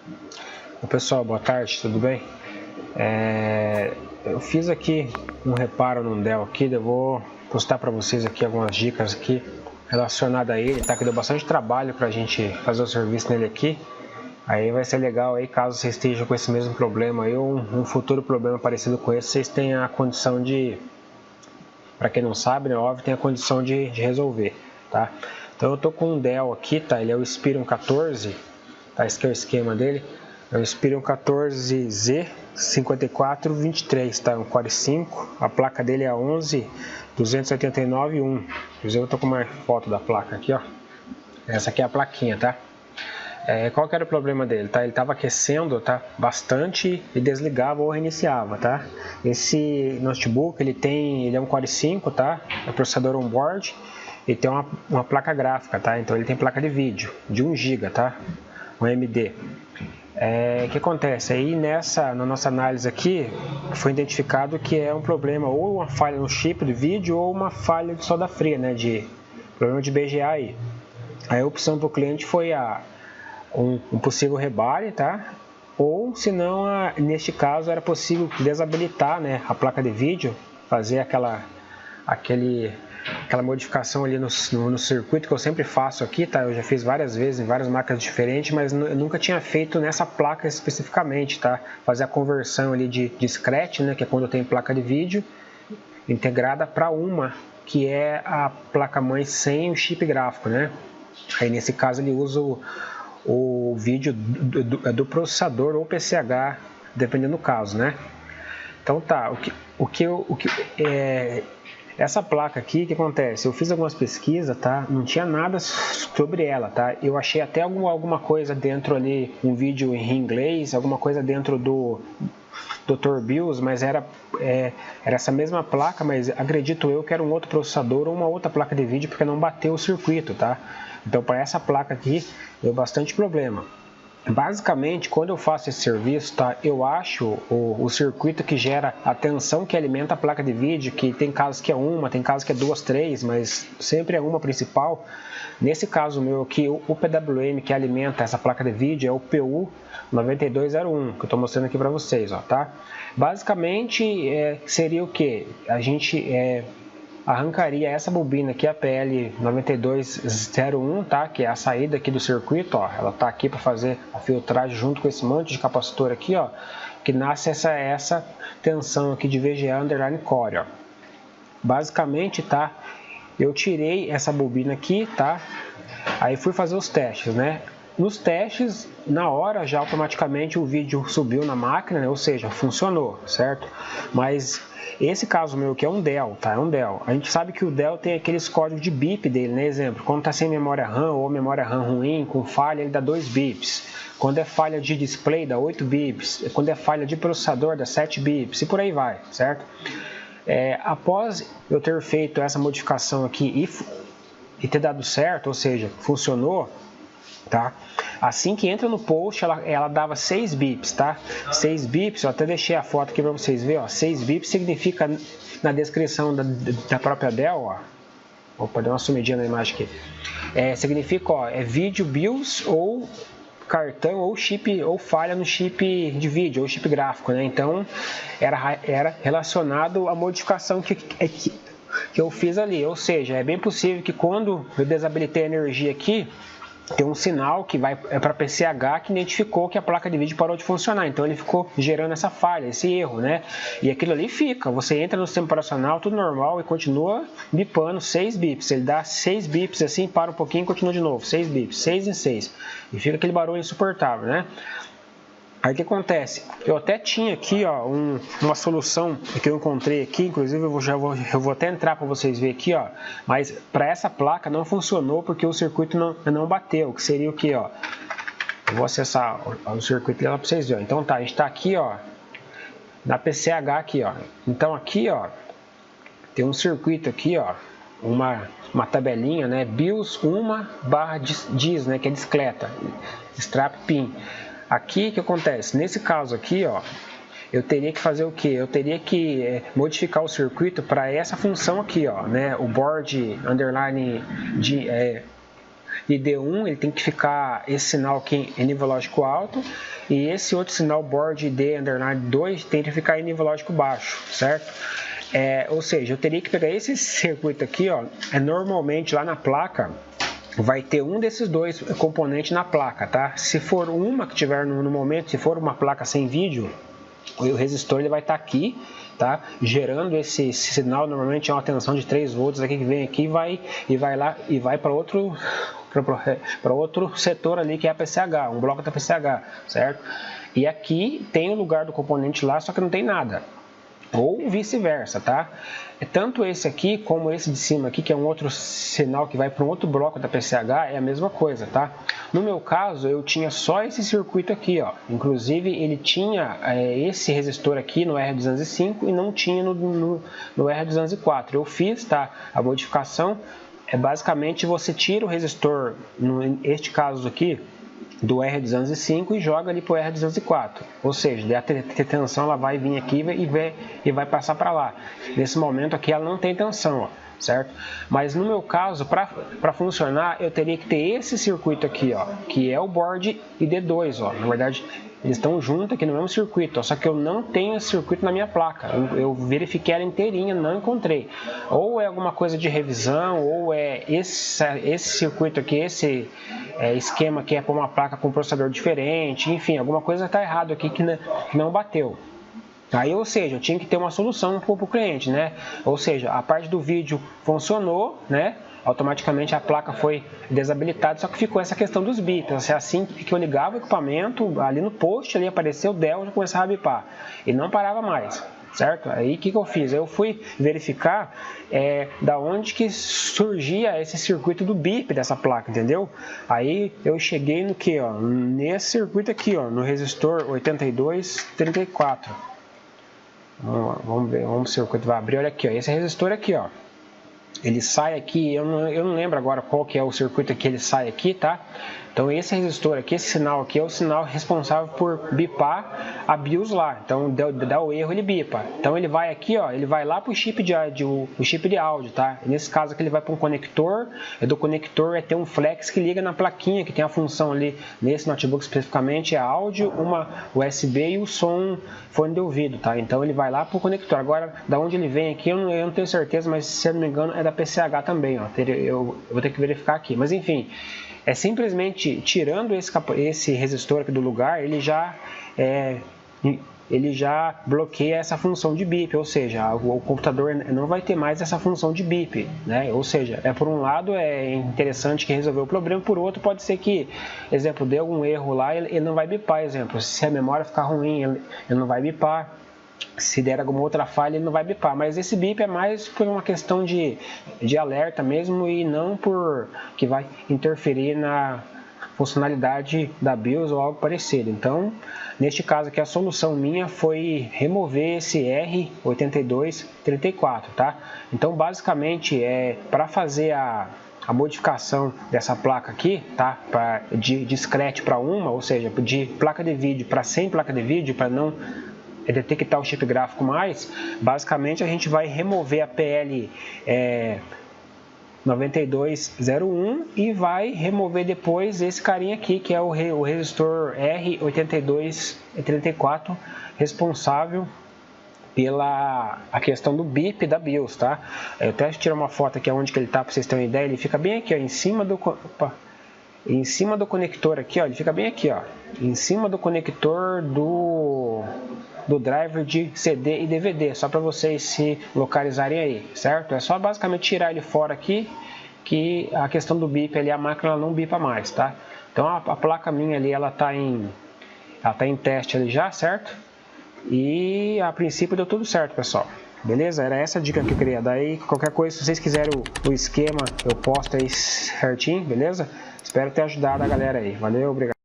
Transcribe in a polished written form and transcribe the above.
Oi, pessoal, boa tarde, tudo bem? Eu fiz aqui um reparo no Dell aqui, eu vou postar para vocês aqui algumas dicas aqui relacionadas a ele, tá? Que deu bastante trabalho para a gente fazer o serviço nele aqui. Aí vai ser legal aí, caso você esteja com esse mesmo problema aí, ou um futuro problema parecido com esse, vocês têm a condição de, para quem não sabe, né, óbvio, tem a condição de resolver, tá? Então eu tô com um Dell aqui, tá? Ele é o Inspiron 14, tá? Esse aqui é o esquema dele. É o Inspiron 14Z5423, tá? Um Core 5. A placa dele é a 11289-1. Inclusive eu tô com uma foto da placa aqui, ó. Essa aqui é a plaquinha, tá? Qual que era o problema dele, tá? Ele estava aquecendo, tá? Bastante e desligava ou reiniciava, tá? Esse notebook, ele é um Core 5, tá? É processador on-board e tem uma placa gráfica, tá? Então ele tem placa de vídeo de 1 GB, tá? Um AMD. O que acontece? Aí na nossa análise aqui, foi identificado que é um problema, ou uma falha no chip do vídeo, ou uma falha de solda fria, né? Problema de BGA aí. Aí a opção para o cliente foi um possível rebare, tá? Ou se não, neste caso era possível desabilitar, né, a placa de vídeo, fazer aquela modificação ali no circuito que eu sempre faço aqui, tá? Eu já fiz várias vezes em várias máquinas diferentes, mas eu nunca tinha feito nessa placa especificamente, tá? Fazer a conversão ali de scratch, né, que é quando tem placa de vídeo integrada para uma que é a placa-mãe sem o chip gráfico, né? Aí nesse caso ele usa o vídeo do processador ou PCH, dependendo do caso, né? Então tá, essa placa aqui, o que acontece? Eu fiz algumas pesquisas, tá? Não tinha nada sobre ela, tá? Eu achei até alguma coisa dentro ali, um vídeo em inglês, alguma coisa dentro do Dr. BIOS, mas era essa mesma placa, mas acredito eu que era um outro processador ou uma outra placa de vídeo, porque não bateu o circuito, tá? Então para essa placa aqui deu bastante problema. Basicamente, quando eu faço esse serviço, tá, eu acho o circuito que gera a tensão que alimenta a placa de vídeo, que tem casos que é uma, tem casos que é duas, três, mas sempre é uma principal. Nesse caso meu aqui, o PWM que alimenta essa placa de vídeo é o PU9201, que eu estou mostrando aqui para vocês, ó, tá? Basicamente, seria o que? A gente arrancaria essa bobina aqui, a PL9201, tá? Que é a saída aqui do circuito, ó. Ela tá aqui para fazer a filtragem junto com esse monte de capacitor aqui, ó, que nasce essa tensão aqui de VGA underline core, ó. Basicamente, tá? Eu tirei essa bobina aqui, tá? Aí fui fazer os testes, né? Nos testes, na hora já automaticamente o vídeo subiu na máquina, né? Ou seja, funcionou, certo? Mas esse caso meu aqui é um Dell, tá? É um Dell. A gente sabe que o Dell tem aqueles códigos de bip dele, né? Exemplo, quando tá sem memória RAM ou memória RAM ruim, com falha, ele dá 2 bips. Quando é falha de display, dá 8 bips. Quando é falha de processador, dá 7 bips. E por aí vai, certo? Após eu ter feito essa modificação aqui e ter dado certo, ou seja, funcionou, tá? Assim que entra no post, ela dava 6 bips, tá? 6 bips, eu até deixei a foto aqui para vocês verem, ó. 6 bips significa, na descrição da própria Dell, ó. Opa, deu uma sumidinha na imagem aqui. Significa, ó, vídeo BIOS ou cartão ou chip, ou falha no chip de vídeo ou chip gráfico, né? Então era relacionado à modificação que eu fiz ali, ou seja, é bem possível que quando eu desabilitei a energia aqui, tem um sinal que vai para PCH que identificou que a placa de vídeo parou de funcionar, então ele ficou gerando essa falha, esse erro, né? E aquilo ali fica, você entra no sistema operacional, tudo normal e continua bipando 6 bips, ele dá 6 bips assim, para um pouquinho e continua de novo, 6 bips, 6 em 6, e fica aquele barulho insuportável, né? Aí o que acontece? Eu até tinha aqui, ó, uma solução que eu encontrei aqui, inclusive eu vou até entrar para vocês verem aqui, ó, mas para essa placa não funcionou porque o circuito não bateu, que seria o que, ó? Eu vou acessar o circuito dela para vocês verem. Então tá, a gente está aqui, ó, na PCH aqui, ó. Então aqui, ó, tem um circuito aqui, ó, uma tabelinha, né? BIOS 1/DIS, né? Que é discreta, strap pin. Aqui o que acontece? Nesse caso aqui, ó, eu teria que fazer o que? Eu teria que modificar o circuito para essa função aqui, ó, né? O board underline de D1 ele tem que ficar esse sinal aqui em nível lógico alto e esse outro sinal board D_2 tem que ficar em nível lógico baixo, certo? Ou seja, eu teria que pegar esse circuito aqui, ó, normalmente lá na placa vai ter um desses dois componentes na placa, tá? Se for uma que tiver no momento, se for uma placa sem vídeo, o resistor ele vai estar aqui, tá? Gerando esse sinal, normalmente é uma tensão de 3 volts aqui que vem aqui e vai lá e vai para outro setor ali que é a PCH, um bloco da PCH, certo? E aqui tem o lugar do componente lá, só que não tem nada. Ou vice-versa, tá? Tanto esse aqui como esse de cima aqui, que é um outro sinal que vai para um outro bloco da PCH, é a mesma coisa, tá? No meu caso, eu tinha só esse circuito aqui, ó. Inclusive, ele tinha esse resistor aqui no R205 e não tinha no R204. Eu fiz, tá? A modificação basicamente você tira o resistor, neste caso aqui, do R205 e joga ali para o R204, ou seja, a tensão ela vai vir aqui e vai passar para lá. Nesse momento aqui ela não tem tensão, ó, certo? Mas no meu caso, para funcionar, eu teria que ter esse circuito aqui, ó, que é o board ID2, ó. Na verdade, eles estão juntos aqui no mesmo circuito, ó, só que eu não tenho esse circuito na minha placa. Eu verifiquei ela inteirinha, não encontrei. Ou é alguma coisa de revisão, ou é esse circuito aqui, esse esquema que é para uma placa com processador diferente, enfim, alguma coisa está errado aqui que não bateu. Aí, ou seja, eu tinha que ter uma solução para o cliente, né? Ou seja, a parte do vídeo funcionou, né? Automaticamente a placa foi desabilitada, só que ficou essa questão dos bips. Assim que eu ligava o equipamento, ali no post ali apareceu o Dell, já começava a bipar e não parava mais, certo? Aí o que eu fiz? Eu fui verificar da onde que surgia esse circuito do bip dessa placa, entendeu? Aí eu cheguei no que, ó, nesse circuito aqui, ó, no resistor 8234. Vamos ver, vamos ver se o circuito vai abrir. Olha aqui, ó, esse resistor aqui, ó. Ele sai aqui, eu não lembro agora qual que é o circuito que ele sai aqui, tá? Então esse resistor aqui, esse sinal aqui é o sinal responsável por bipar a BIOS lá. Então dá o erro, ele bipa. Então ele vai aqui, ó, ele vai lá para o chip de áudio, tá? E nesse caso aqui ele vai para um conector, do conector tem um flex que liga na plaquinha, que tem a função ali, nesse notebook especificamente, é áudio, uma USB e o som, fone de ouvido, tá? Então ele vai lá para o conector. Agora, da onde ele vem aqui, eu não tenho certeza, mas se eu não me engano é da PCH também, ó. Eu vou ter que verificar aqui. Mas enfim, simplesmente tirando esse resistor aqui do lugar, ele já bloqueia essa função de bip, ou seja, o computador não vai ter mais essa função de bip, né? Ou seja, por um lado é interessante que resolveu o problema, por outro pode ser que, exemplo, dê algum erro lá, ele não vai bipar, exemplo, se a memória ficar ruim, ele não vai bipar. Se der alguma outra falha, ele não vai bipar, mas esse bip é mais por uma questão de alerta mesmo e não por que vai interferir na funcionalidade da BIOS ou algo parecido. Então, neste caso aqui, a solução minha foi remover esse R8234, tá? Então, basicamente, para fazer a modificação dessa placa aqui, tá? De discrete para uma, ou seja, de placa de vídeo para sem placa de vídeo, para não detectar o chip gráfico mais, basicamente a gente vai remover a PL 9201 e vai remover depois esse carinha aqui, que é o resistor R8234, responsável pela questão do bip da BIOS, tá? Eu até tiro uma foto aqui onde que ele tá, para vocês terem uma ideia. Ele fica bem aqui, ó, em cima do conector aqui, ó, ele fica bem aqui, ó, em cima do conector do driver de CD e DVD, só para vocês se localizarem aí, certo? É só basicamente tirar ele fora aqui, que a questão do bip ali, a máquina não bipa mais, tá? Então a placa minha ali, ela tá em teste ali já, certo? E a princípio deu tudo certo, pessoal. Beleza? Era essa a dica que eu queria dar aí. Qualquer coisa, se vocês quiserem o esquema, eu posto aí certinho, beleza? Espero ter ajudado a galera aí. Valeu, obrigado.